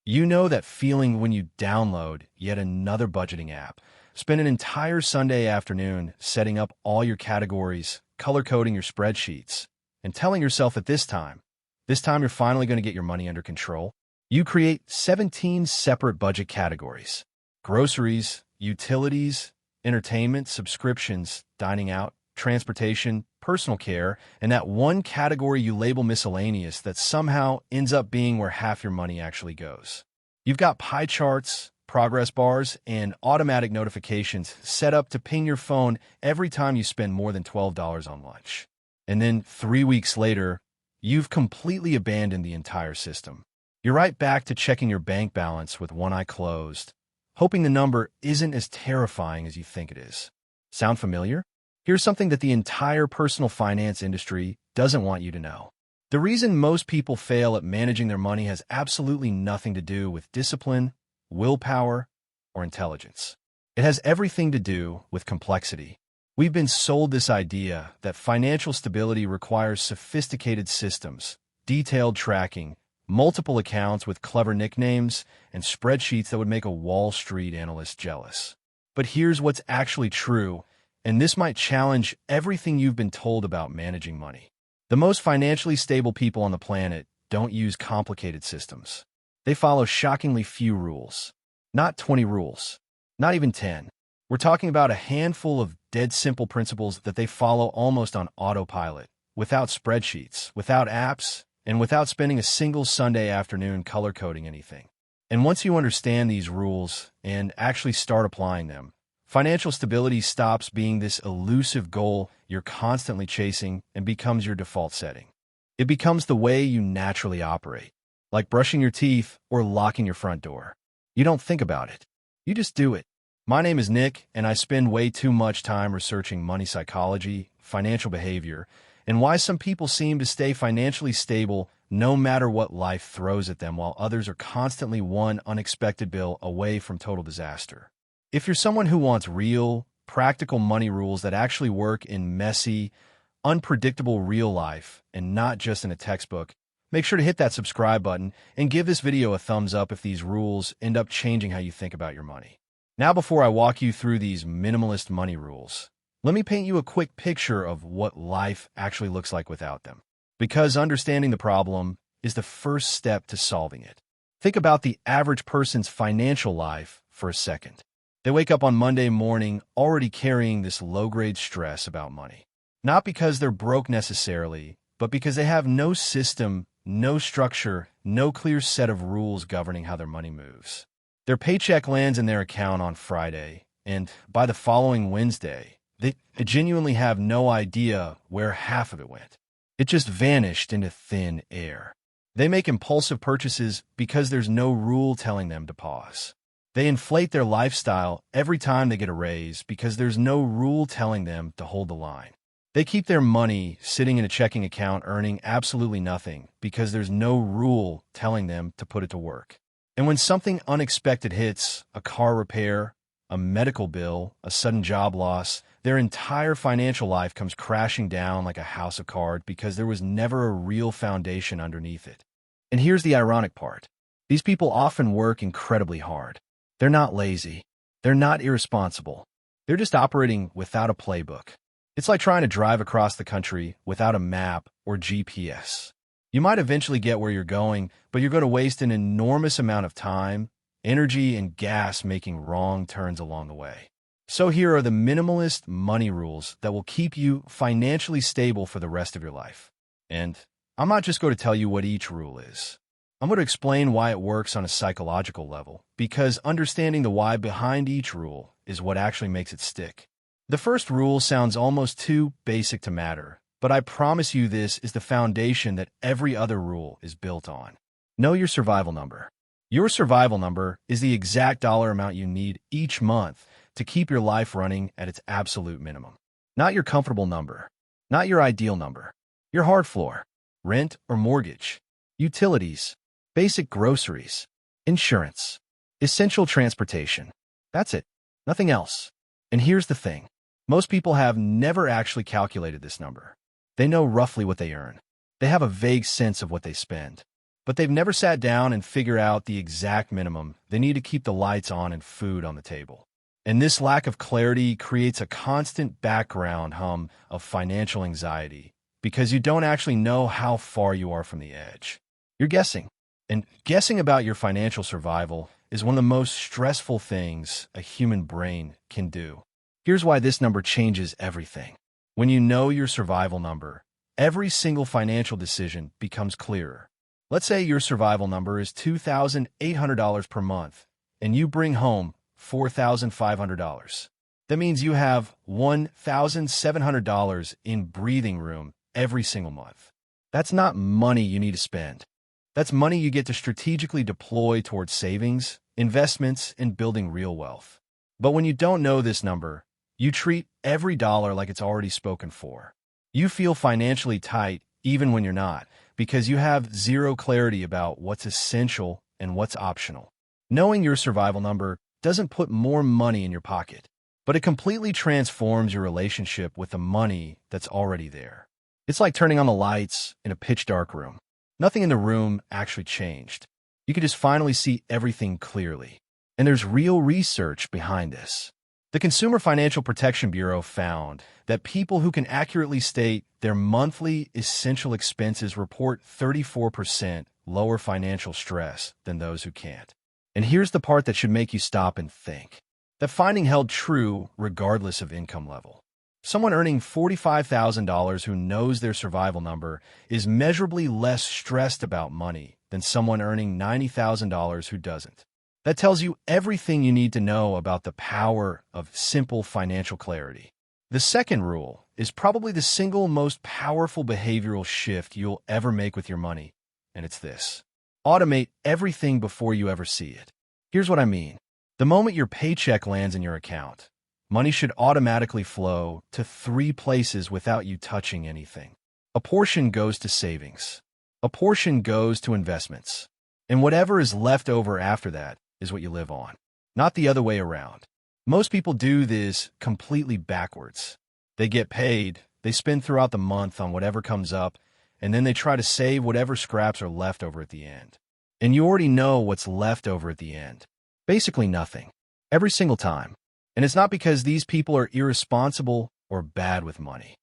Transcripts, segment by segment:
You know that feeling when you download yet another budgeting app, spend an entire Sunday afternoon setting up all your categories, color coding your spreadsheets, and telling yourself that this time you're finally going to get your money under control. You create 17 separate budget categories: groceries, utilities, entertainment, subscriptions, dining out, transportation, personal care, and that one category you label miscellaneous that somehow ends up being where half your money actually goes. You've got pie charts, progress bars, and automatic notifications set up to ping your phone every time you spend more than $12 on lunch. And then 3 weeks later, you've completely abandoned the entire system. You're right back to checking your bank balance with one eye closed, hoping the number isn't as terrifying as you think it is. Sound familiar? Here's something that the entire personal finance industry doesn't want you to know. The reason most people fail at managing their money has absolutely nothing to do with discipline, willpower, or intelligence. It has everything to do with complexity. We've been sold this idea that financial stability requires sophisticated systems, detailed tracking, multiple accounts with clever nicknames, and spreadsheets that would make a Wall Street analyst jealous. But here's what's actually true, and this might challenge everything you've been told about managing money. The most financially stable people on the planet don't use complicated systems. They follow shockingly few rules. Not 20 rules. Not even 10. We're talking about a handful of dead simple principles that they follow almost on autopilot, without spreadsheets, without apps, and without spending a single Sunday afternoon color coding anything. And once you understand these rules and actually start applying them, financial stability stops being this elusive goal you're constantly chasing and becomes your default setting. It becomes the way you naturally operate, like brushing your teeth or locking your front door. You don't think about it. You just do it. My name is Nick, and I spend way too much time researching money psychology, financial behavior, and why some people seem to stay financially stable no matter what life throws at them, while others are constantly one unexpected bill away from total disaster. If you're someone who wants real, practical money rules that actually work in messy, unpredictable real life and not just in a textbook, make sure to hit that subscribe button and give this video a thumbs up if these rules end up changing how you think about your money. Now, before I walk you through these minimalist money rules, let me paint you a quick picture of what life actually looks like without them. Because understanding the problem is the first step to solving it. Think about the average person's financial life for a second. They wake up on Monday morning already carrying this low-grade stress about money. Not because they're broke necessarily, but because they have no system, no structure, no clear set of rules governing how their money moves. Their paycheck lands in their account on Friday, and by the following Wednesday, they genuinely have no idea where half of it went. It just vanished into thin air. They make impulsive purchases because there's no rule telling them to pause. They inflate their lifestyle every time they get a raise because there's no rule telling them to hold the line. They keep their money sitting in a checking account earning absolutely nothing because there's no rule telling them to put it to work. And when something unexpected hits, a car repair, a medical bill, a sudden job loss, their entire financial life comes crashing down like a house of cards because there was never a real foundation underneath it. And here's the ironic part. These people often work incredibly hard. They're not lazy. They're not irresponsible. They're just operating without a playbook. It's like trying to drive across the country without a map or GPS. You might eventually get where you're going, but you're going to waste an enormous amount of time, energy, and gas making wrong turns along the way. So here are the minimalist money rules that will keep you financially stable for the rest of your life. And I'm not just going to tell you what each rule is. I'm going to explain why it works on a psychological level, because understanding the why behind each rule is what actually makes it stick. The first rule sounds almost too basic to matter, but I promise you this is the foundation that every other rule is built on. Know your survival number. Your survival number is the exact dollar amount you need each month to keep your life running at its absolute minimum. Not your comfortable number, not your ideal number, your hard floor, rent or mortgage, utilities, basic groceries, insurance, essential transportation. That's it. Nothing else. And here's the thing. Most people have never actually calculated this number. They know roughly what they earn. They have a vague sense of what they spend. but they've never sat down and figured out the exact minimum they need to keep the lights on and food on the table. And this lack of clarity creates a constant background hum of financial anxiety because you don't actually know how far you are from the edge. You're guessing. And guessing about your financial survival is one of the most stressful things a human brain can do. Here's why this number changes everything. When you know your survival number, every single financial decision becomes clearer. Let's say your survival number is $2,800 per month, and you bring home $4,500. That means you have $1,700 in breathing room every single month. That's not money you need to spend. That's money you get to strategically deploy towards savings, investments, and building real wealth. But when you don't know this number, you treat every dollar like it's already spoken for. You feel financially tight even when you're not, because you have zero clarity about what's essential and what's optional. Knowing your survival number doesn't put more money in your pocket, but it completely transforms your relationship with the money that's already there. It's like turning on the lights in a pitch-dark room. Nothing in the room actually changed. You can just finally see everything clearly. And there's real research behind this. The Consumer Financial Protection Bureau found that people who can accurately state their monthly essential expenses report 34% lower financial stress than those who can't. And here's the part that should make you stop and think. That finding held true regardless of income level. Someone earning $45,000 who knows their survival number is measurably less stressed about money than someone earning $90,000 who doesn't. That tells you everything you need to know about the power of simple financial clarity. The second rule is probably the single most powerful behavioral shift you'll ever make with your money, and it's this. Automate everything before you ever see it. Here's what I mean. The moment your paycheck lands in your account, money should automatically flow to 3 places without you touching anything. A portion goes to savings. A portion goes to investments. And whatever is left over after that is what you live on, not the other way around. Most people do this completely backwards. They get paid, they spend throughout the month on whatever comes up, and then they try to save whatever scraps are left over at the end. And you already know what's left over at the end. Basically nothing. Every single time. And it's not because these people are irresponsible or bad with money.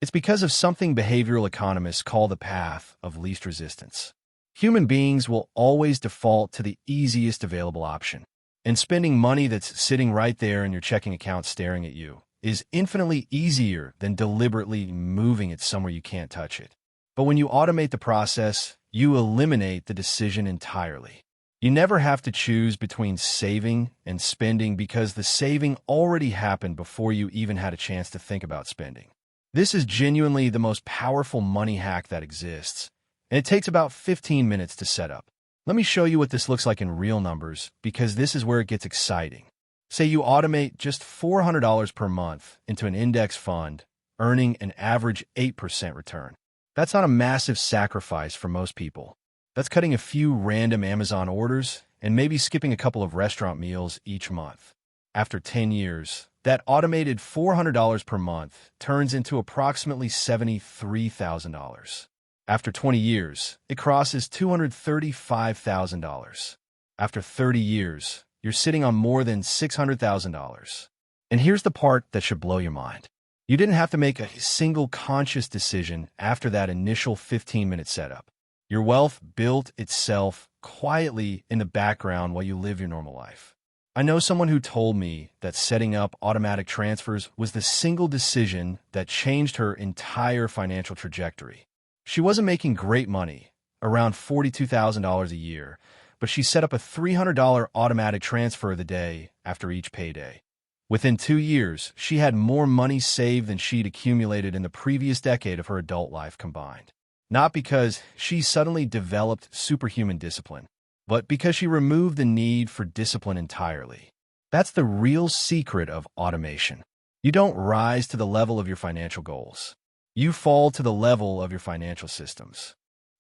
It's because of something behavioral economists call the path of least resistance. Human beings will always default to the easiest available option. And spending money that's sitting right there in your checking account staring at you is infinitely easier than deliberately moving it somewhere you can't touch it. But when you automate the process, you eliminate the decision entirely. You never have to choose between saving and spending because the saving already happened before you even had a chance to think about spending. This is genuinely the most powerful money hack that exists, and it takes about 15 minutes to set up. Let me show you what this looks like in real numbers because this is where it gets exciting. Say you automate just $400 per month into an index fund, earning an average 8% return. That's not a massive sacrifice for most people. That's cutting a few random Amazon orders and maybe skipping a couple of restaurant meals each month. After 10 years, that automated $400 per month turns into approximately $73,000. After 20 years, it crosses $235,000. After 30 years, you're sitting on more than $600,000. And here's the part that should blow your mind. You didn't have to make a single conscious decision after that initial 15-minute setup. Your wealth built itself quietly in the background while you live your normal life. I know someone who told me that setting up automatic transfers was the single decision that changed her entire financial trajectory. She wasn't making great money, around $42,000 a year, but she set up a $300 automatic transfer of the day after each payday. Within 2 years, she had more money saved than she'd accumulated in the previous decade of her adult life combined. Not because she suddenly developed superhuman discipline, but because she removed the need for discipline entirely. That's the real secret of automation. You don't rise to the level of your financial goals. You fall to the level of your financial systems.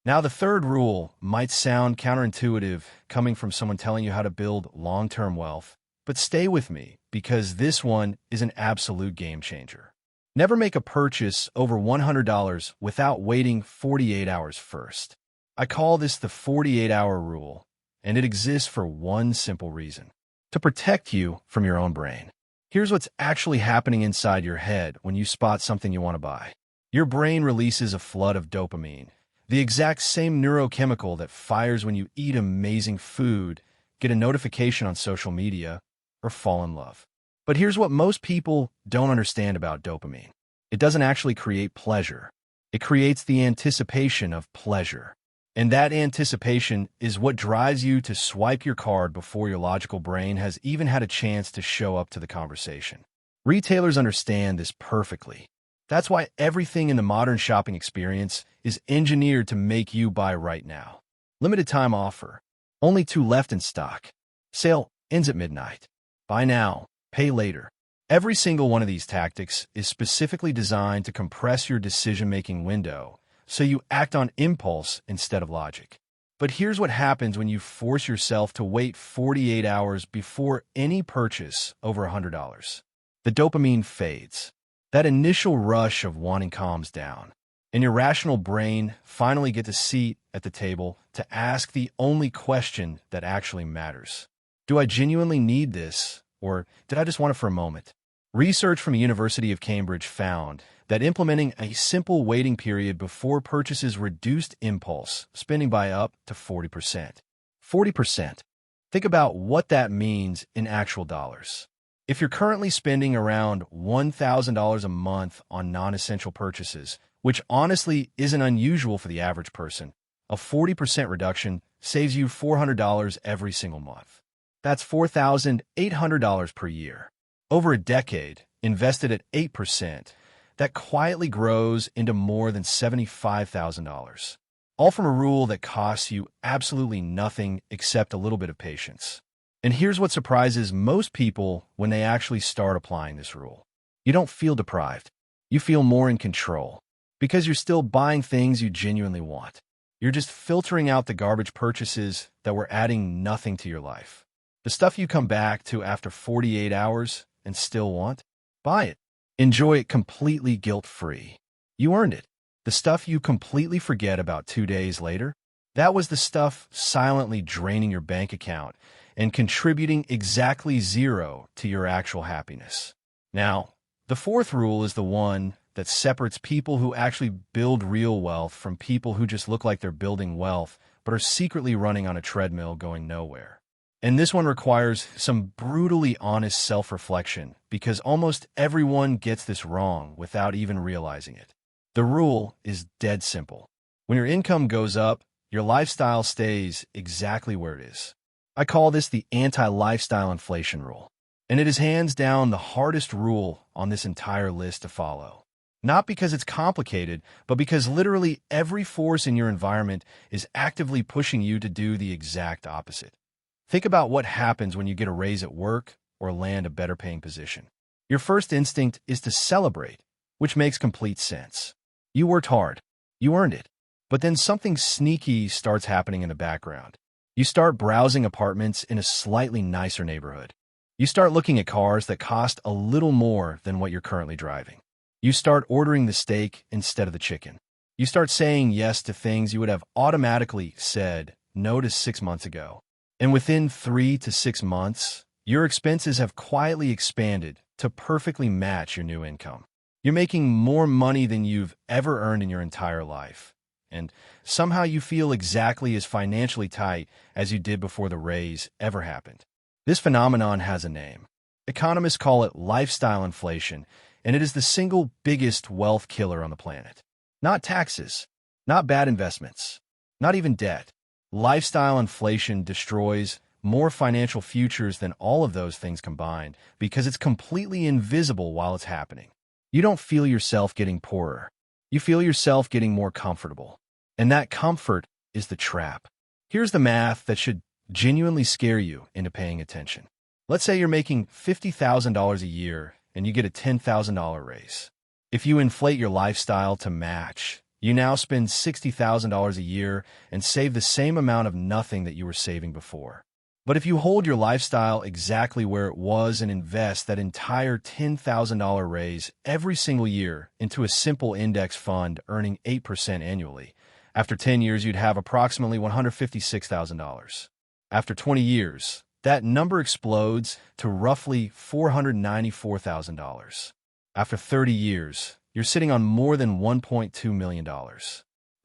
Now, the third rule might sound counterintuitive coming from someone telling you how to build long-term wealth, but stay with me because this one is an absolute game changer. Never make a purchase over $100 without waiting 48 hours first. I call this the 48-hour rule, and it exists for one simple reason: to protect you from your own brain. Here's what's actually happening inside your head when you spot something you want to buy. Your brain releases a flood of dopamine, the exact same neurochemical that fires when you eat amazing food, get a notification on social media, or fall in love. But here's what most people don't understand about dopamine. It doesn't actually create pleasure. It creates the anticipation of pleasure. And that anticipation is what drives you to swipe your card before your logical brain has even had a chance to show up to the conversation. Retailers understand this perfectly. That's why everything in the modern shopping experience is engineered to make you buy right now. Limited time offer. Only 2 left in stock. Sale ends at midnight. Buy now, pay later. Every single one of these tactics is specifically designed to compress your decision-making window, so you act on impulse instead of logic. But here's what happens when you force yourself to wait 48 hours before any purchase over $100. The dopamine fades. That initial rush of wanting calms down, and your rational brain finally gets a seat at the table to ask the only question that actually matters. Do I genuinely need this, or did I just want it for a moment? Research from the University of Cambridge found that implementing a simple waiting period before purchases reduced impulse spending by up to 40%. 40%. Think about what that means in actual dollars. If you're currently spending around $1,000 a month on non-essential purchases, which honestly isn't unusual for the average person, a 40% reduction saves you $400 every single month. That's $4,800 per year. Over a decade, invested at 8%, that quietly grows into more than $75,000. All from a rule that costs you absolutely nothing except a little bit of patience. And here's what surprises most people when they actually start applying this rule. You don't feel deprived. You feel more in control, because you're still buying things you genuinely want. You're just filtering out the garbage purchases that were adding nothing to your life. The stuff you come back to after 48 hours and still want, buy it. Enjoy it completely guilt-free. You earned it. The stuff you completely forget about 2 days later, that was the stuff silently draining your bank account and contributing exactly zero to your actual happiness. Now, the fourth rule is the one that separates people who actually build real wealth from people who just look like they're building wealth but are secretly running on a treadmill going nowhere. And this one requires some brutally honest self-reflection, because almost everyone gets this wrong without even realizing it. The rule is dead simple. When your income goes up, your lifestyle stays exactly where it is. I call this the anti-lifestyle inflation rule. And it is hands down the hardest rule on this entire list to follow. Not because it's complicated, but because literally every force in your environment is actively pushing you to do the exact opposite. Think about what happens when you get a raise at work or land a better paying position. Your first instinct is to celebrate, which makes complete sense. You worked hard. You earned it. But then something sneaky starts happening in the background. You start browsing apartments in a slightly nicer neighborhood. You start looking at cars that cost a little more than what you're currently driving. You start ordering the steak instead of the chicken. You start saying yes to things you would have automatically said no to 6 months ago. And within 3 to 6 months, your expenses have quietly expanded to perfectly match your new income. You're making more money than you've ever earned in your entire life. And somehow you feel exactly as financially tight as you did before the raise ever happened. This phenomenon has a name. Economists call it lifestyle inflation, and it is the single biggest wealth killer on the planet. Not taxes, not bad investments, not even debt. Lifestyle inflation destroys more financial futures than all of those things combined because it's completely invisible while it's happening. You don't feel yourself getting poorer. You feel yourself getting more comfortable. And that comfort is the trap. Here's the math that should genuinely scare you into paying attention. Let's say you're making $50,000 a year and you get a $10,000 raise. If you inflate your lifestyle to match, you now spend $60,000 a year and save the same amount of nothing that you were saving before. But if you hold your lifestyle exactly where it was and invest that entire $10,000 raise every single year into a simple index fund earning 8% annually, After 10 years, you'd have approximately $156,000. After 20 years, that number explodes to roughly $494,000. After 30 years, you're sitting on more than $1.2 million.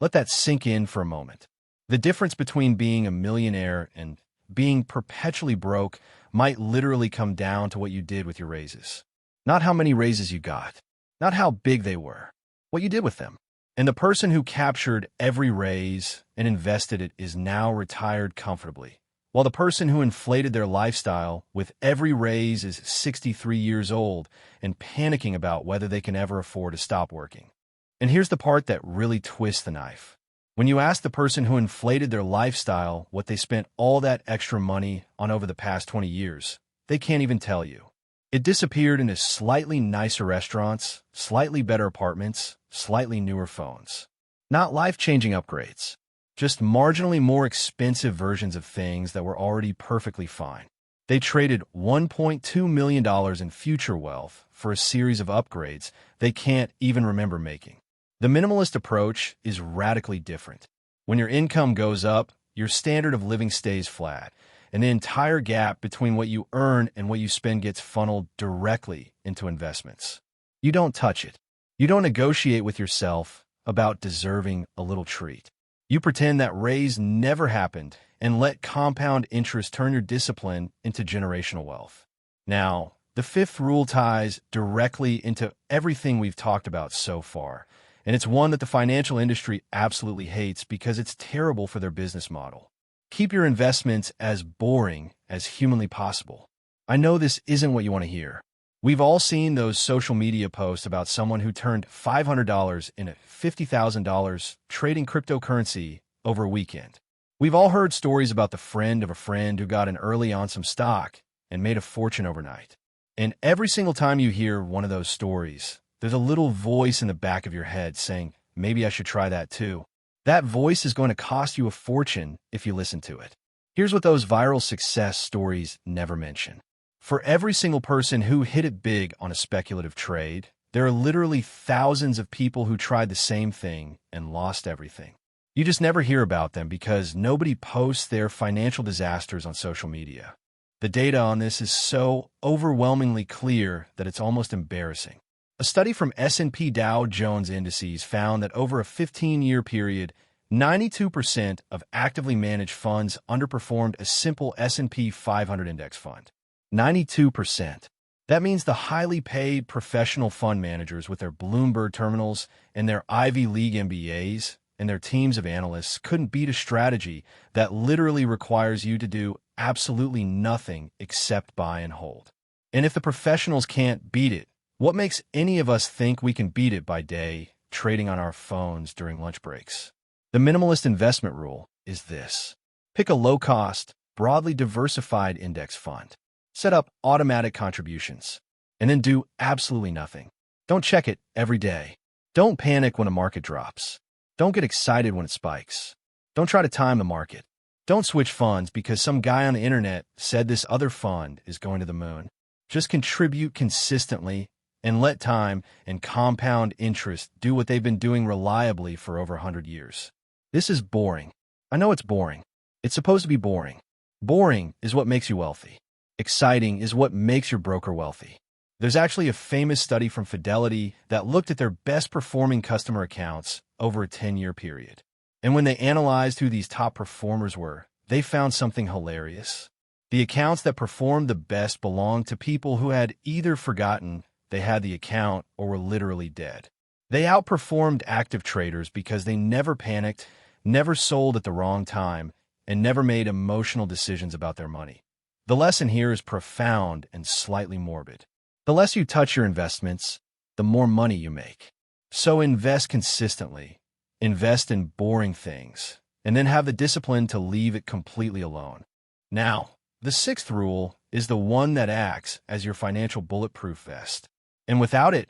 Let that sink in for a moment. The difference between being a millionaire and being perpetually broke might literally come down to what you did with your raises. Not how many raises you got, not how big they were, what you did with them. And the person who captured every raise and invested it is now retired comfortably, while the person who inflated their lifestyle with every raise is 63 years old and panicking about whether they can ever afford to stop working. And here's the part that really twists the knife. When you ask the person who inflated their lifestyle what they spent all that extra money on over the past 20 years, they can't even tell you. It disappeared into slightly nicer restaurants, slightly better apartments, slightly newer phones. Not life-changing upgrades, just marginally more expensive versions of things that were already perfectly fine. They traded $1.2 million in future wealth for a series of upgrades they can't even remember making. The minimalist approach is radically different. When your income goes up, your standard of living stays flat, and the entire gap between what you earn and what you spend gets funneled directly into investments. You don't touch it. You don't negotiate with yourself about deserving a little treat. You pretend that raise never happened and let compound interest turn your discipline into generational wealth. Now, the fifth rule ties directly into everything we've talked about so far, and it's one that the financial industry absolutely hates because it's terrible for their business model. Keep your investments as boring as humanly possible. I know this isn't what you want to hear. We've all seen those social media posts about someone who turned $500 into $50,000 trading cryptocurrency over a weekend. We've all heard stories about the friend of a friend who got in early on some stock and made a fortune overnight. And every single time you hear one of those stories, there's a little voice in the back of your head saying, maybe I should try that too. That voice is going to cost you a fortune if you listen to it. Here's what those viral success stories never mention. For every single person who hit it big on a speculative trade, there are literally thousands of people who tried the same thing and lost everything. You just never hear about them because nobody posts their financial disasters on social media. The data on this is so overwhelmingly clear that it's almost embarrassing. A study from S&P Dow Jones Indices found that over a 15-year period, 92% of actively managed funds underperformed a simple S&P 500 index fund. 92%. That means the highly paid professional fund managers with their Bloomberg terminals and their Ivy League MBAs and their teams of analysts couldn't beat a strategy that literally requires you to do absolutely nothing except buy and hold. And if the professionals can't beat it, what makes any of us think we can beat it by day, trading on our phones during lunch breaks? The minimalist investment rule is this. Pick a low-cost, broadly diversified index fund. Set up automatic contributions, and then do absolutely nothing. Don't check it every day. Don't panic when a market drops. Don't get excited when it spikes. Don't try to time the market. Don't switch funds because some guy on the internet said this other fund is going to the moon. Just contribute consistently and let time and compound interest do what they've been doing reliably for over 100 years. This is boring. I know it's boring. It's supposed to be boring. Boring is what makes you wealthy. Exciting is what makes your broker wealthy. There's actually a famous study from Fidelity that looked at their best-performing customer accounts over a 10-year period. And when they analyzed who these top performers were, they found something hilarious. The accounts that performed the best belonged to people who had either forgotten they had the account or were literally dead. They outperformed active traders because they never panicked, never sold at the wrong time, and never made emotional decisions about their money. The lesson here is profound and slightly morbid. The less you touch your investments, the more money you make. So invest consistently, invest in boring things, and then have the discipline to leave it completely alone. Now, the sixth rule is the one that acts as your financial bulletproof vest. And without it,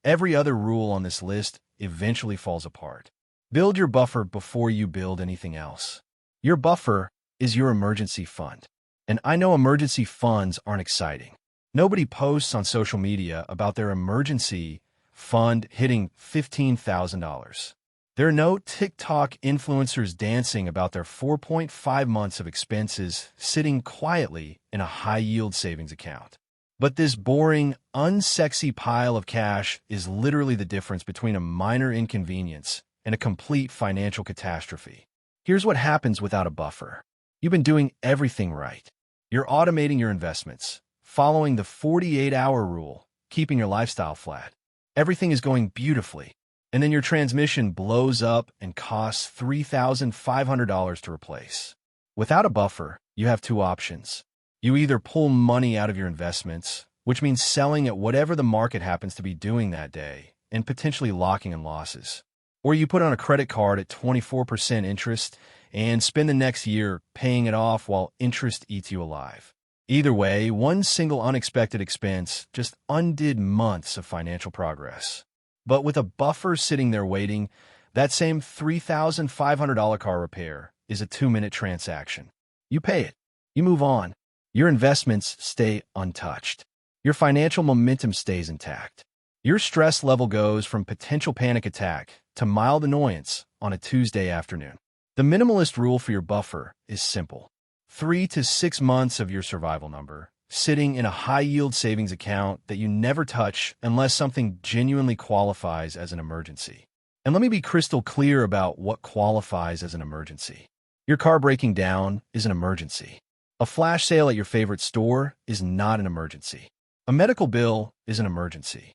every other rule on this list eventually falls apart. Build your buffer before you build anything else. Your buffer is your emergency fund. And I know emergency funds aren't exciting. Nobody posts on social media about their emergency fund hitting $15,000. There are no TikTok influencers dancing about their 4.5 months of expenses sitting quietly in a high-yield savings account. But this boring, unsexy pile of cash is literally the difference between a minor inconvenience and a complete financial catastrophe. Here's what happens without a buffer. You've been doing everything right. You're automating your investments, following the 48-hour rule, keeping your lifestyle flat. Everything is going beautifully. And then your transmission blows up and costs $3,500 to replace. Without a buffer, you have two options. You either pull money out of your investments, which means selling at whatever the market happens to be doing that day, and potentially locking in losses. Or you put on a credit card at 24% interest and spend the next year paying it off while interest eats you alive. Either way, one single unexpected expense just undid months of financial progress. But with a buffer sitting there waiting, that same $3,500 car repair is a 2-minute transaction. You pay it. You move on. Your investments stay untouched. Your financial momentum stays intact. Your stress level goes from potential panic attack to mild annoyance on a Tuesday afternoon. The minimalist rule for your buffer is simple. 3 to 6 months of your survival number, sitting in a high-yield savings account that you never touch unless something genuinely qualifies as an emergency. And let me be crystal clear about what qualifies as an emergency. Your car breaking down is an emergency. A flash sale at your favorite store is not an emergency. A medical bill is an emergency.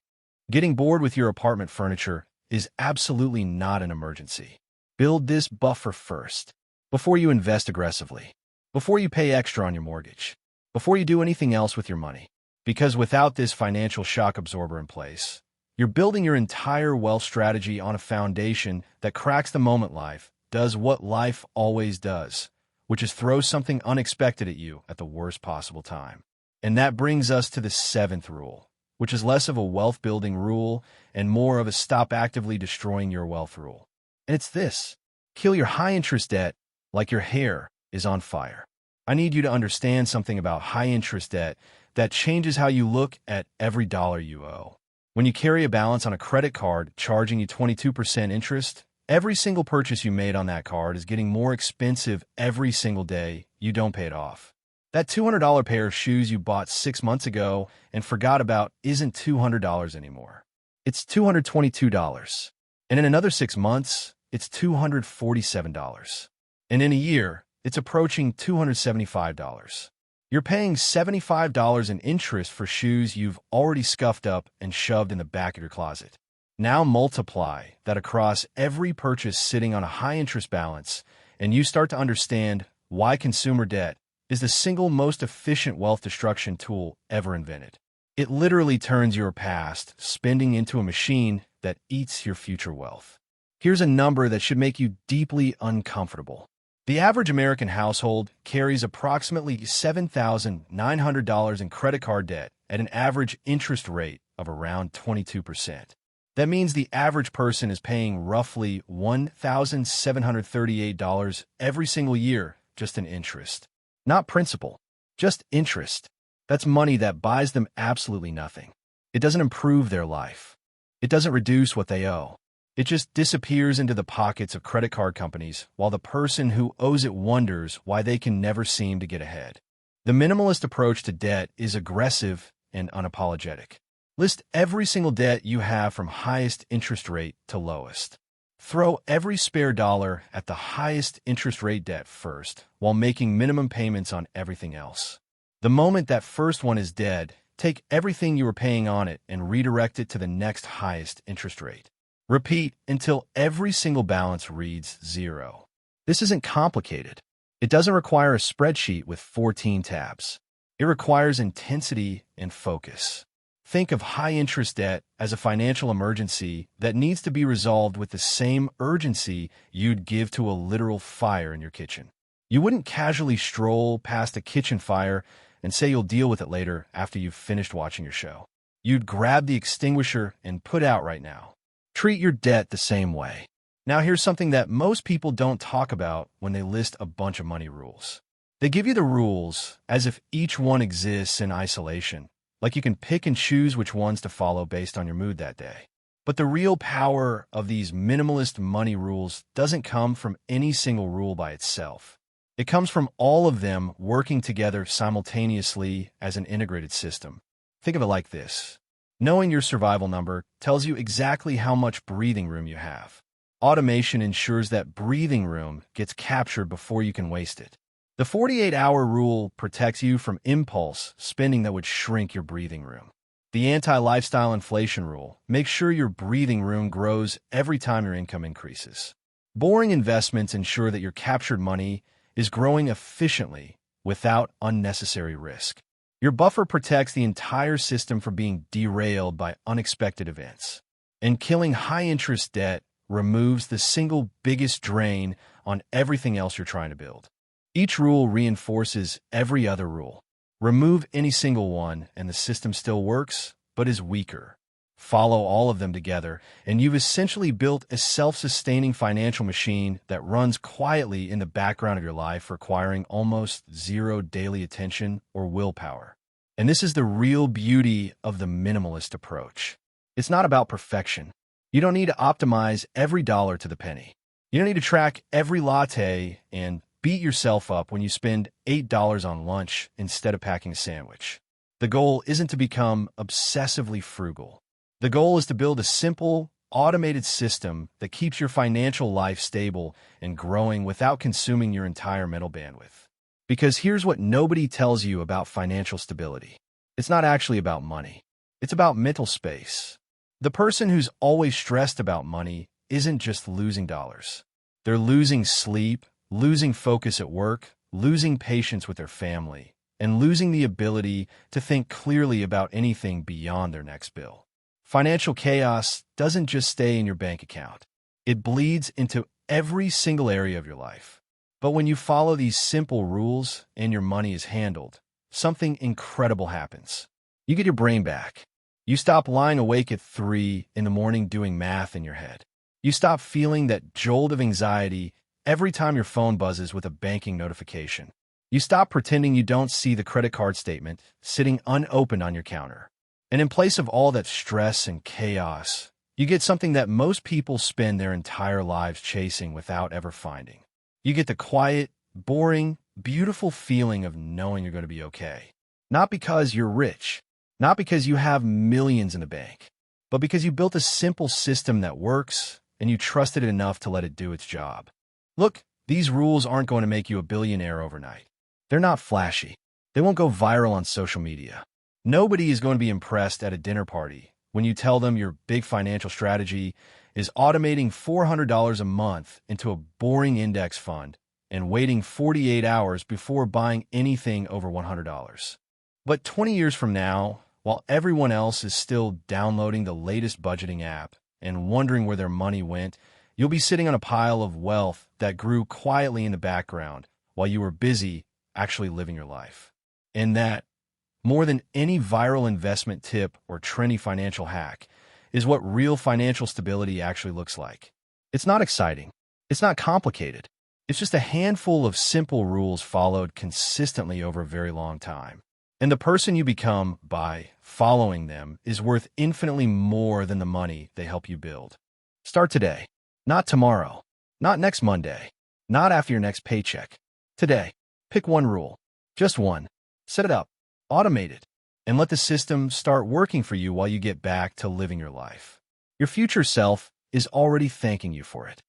Getting bored with your apartment furniture is absolutely not an emergency. Build this buffer first, before you invest aggressively, before you pay extra on your mortgage, before you do anything else with your money. Because without this financial shock absorber in place, you're building your entire wealth strategy on a foundation that cracks the moment life does what life always does, which is throw something unexpected at you at the worst possible time. And that brings us to the 7th rule, which is less of a wealth-building rule and more of a stop actively destroying your wealth rule. And it's this: kill your high-interest debt like your hair is on fire. I need you to understand something about high-interest debt that changes how you look at every dollar you owe. When you carry a balance on a credit card charging you 22% interest, every single purchase you made on that card is getting more expensive every single day you don't pay it off. That $200 pair of shoes you bought 6 months ago and forgot about isn't $200 anymore. It's $222. And in another 6 months, it's $247. And in a year, it's approaching $275. You're paying $75 in interest for shoes you've already scuffed up and shoved in the back of your closet. Now multiply that across every purchase sitting on a high-interest balance, and you start to understand why consumer debt is the single most efficient wealth destruction tool ever invented. It literally turns your past spending into a machine that eats your future wealth. Here's a number that should make you deeply uncomfortable. The average American household carries approximately $7,900 in credit card debt at an average interest rate of around 22%. That means the average person is paying roughly $1,738 every single year just in interest. Not principal, just interest. That's money that buys them absolutely nothing. It doesn't improve their life. It doesn't reduce what they owe. It just disappears into the pockets of credit card companies while the person who owes it wonders why they can never seem to get ahead. The minimalist approach to debt is aggressive and unapologetic. List every single debt you have from highest interest rate to lowest. Throw every spare dollar at the highest interest rate debt first while making minimum payments on everything else. The moment that first one is dead, take everything you were paying on it and redirect it to the next highest interest rate. Repeat until every single balance reads 0. This isn't complicated. It doesn't require a spreadsheet with 14 tabs. It requires intensity and focus. Think of high-interest debt as a financial emergency that needs to be resolved with the same urgency you'd give to a literal fire in your kitchen. You wouldn't casually stroll past a kitchen fire and say you'll deal with it later after you've finished watching your show. You'd grab the extinguisher and put out right now. Treat your debt the same way. Now here's something that most people don't talk about when they list a bunch of money rules. They give you the rules as if each one exists in isolation, like you can pick and choose which ones to follow based on your mood that day. But the real power of these minimalist money rules doesn't come from any single rule by itself. It comes from all of them working together simultaneously as an integrated system. Think of it like this. Knowing your survival number tells you exactly how much breathing room you have. Automation ensures that breathing room gets captured before you can waste it. The 48-hour rule protects you from impulse spending that would shrink your breathing room. The anti-lifestyle inflation rule makes sure your breathing room grows every time your income increases. Boring investments ensure that your captured money is growing efficiently without unnecessary risk. Your buffer protects the entire system from being derailed by unexpected events. And killing high-interest debt removes the single biggest drain on everything else you're trying to build. Each rule reinforces every other rule. Remove any single one, and the system still works, but is weaker. Follow all of them together, and you've essentially built a self-sustaining financial machine that runs quietly in the background of your life, requiring almost zero daily attention or willpower. And this is the real beauty of the minimalist approach. It's not about perfection. You don't need to optimize every dollar to the penny. You don't need to track every latte and beat yourself up when you spend $8 on lunch instead of packing a sandwich. The goal isn't to become obsessively frugal. The goal is to build a simple, automated system that keeps your financial life stable and growing without consuming your entire mental bandwidth. Because here's what nobody tells you about financial stability. It's not actually about money. It's about mental space. The person who's always stressed about money isn't just losing dollars. They're losing sleep, losing focus at work, losing patience with their family, and losing the ability to think clearly about anything beyond their next bill. Financial chaos doesn't just stay in your bank account. It bleeds into every single area of your life. But when you follow these simple rules and your money is handled, something incredible happens. You get your brain back. You stop lying awake at 3 in the morning doing math in your head. You stop feeling that jolt of anxiety every time your phone buzzes with a banking notification. You stop pretending you don't see the credit card statement sitting unopened on your counter. And in place of all that stress and chaos, you get something that most people spend their entire lives chasing without ever finding. You get the quiet, boring, beautiful feeling of knowing you're going to be okay. Not because you're rich, not because you have millions in the bank, but because you built a simple system that works and you trusted it enough to let it do its job. Look, these rules aren't going to make you a billionaire overnight. They're not flashy. They won't go viral on social media. Nobody is going to be impressed at a dinner party when you tell them your big financial strategy is automating $400 a month into a boring index fund and waiting 48 hours before buying anything over $100. But 20 years from now, while everyone else is still downloading the latest budgeting app and wondering where their money went, you'll be sitting on a pile of wealth that grew quietly in the background while you were busy actually living your life. And that, more than any viral investment tip or trendy financial hack, is what real financial stability actually looks like. It's not exciting. It's not complicated. It's just a handful of simple rules followed consistently over a very long time. And the person you become by following them is worth infinitely more than the money they help you build. Start today. Not tomorrow. Not next Monday. Not after your next paycheck. Today. Pick one rule. Just one. Set it up. Automate it. And let the system start working for you while you get back to living your life. Your future self is already thanking you for it.